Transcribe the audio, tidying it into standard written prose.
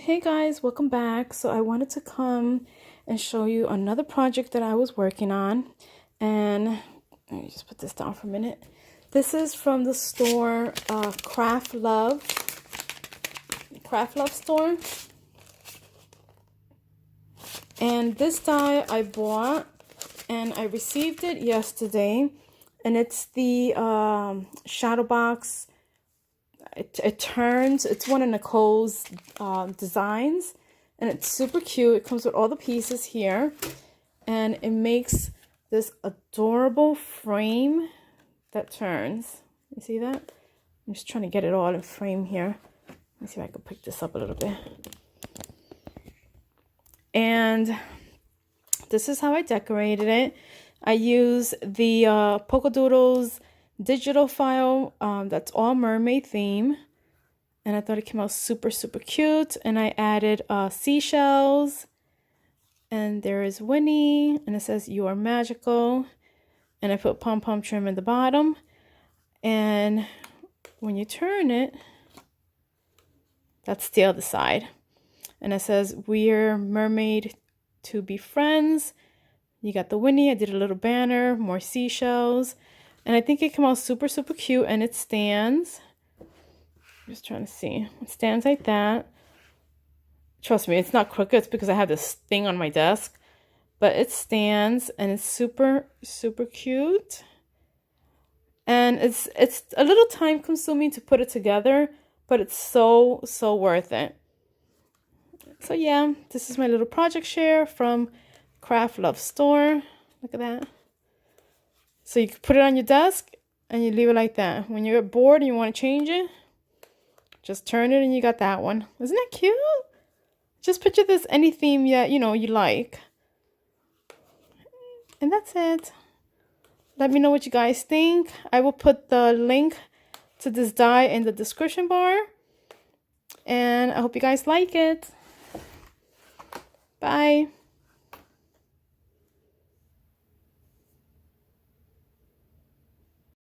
Hey guys, welcome back. So I wanted to come and show you another project that I was working on. And let me just put this down for a minute. This is from the store Craaft Love store. And this die I bought and I received it yesterday. And it's the shadow box. It turns. It's one of Nicole's designs, and it's super cute. It comes with all the pieces here, and it makes this adorable frame that turns. You see that? I'm just trying to get it all in frame here. Let me see if I can pick this up a little bit. And this is how I decorated it. I use the Polka Doodles digital file that's all mermaid theme, and I thought it came out super cute. And I added seashells, and there is Winnie, and it says you are magical, and I put pom-pom trim in the bottom. And when you turn it, that's the other side, and it says we're mermaid to be friends. You got the Winnie. I did a little banner, more seashells. And I think it came out super cute, and it stands. I'm just trying to see. It stands like that. Trust me, it's not crooked. It's because I have this thing on my desk. But it stands, and it's super cute. And it's a little time consuming to put it together, but it's so worth it. So yeah, this is my little project share from Craaft Love store. Look at that. So you can put it on your desk and you leave it like that. When you're bored and you want to change it, just turn it and you got that one. Isn't that cute? Just picture this any theme you like. And that's it. Let me know what you guys think. I will put the link to this die in the description bar. And I hope you guys like it. Bye.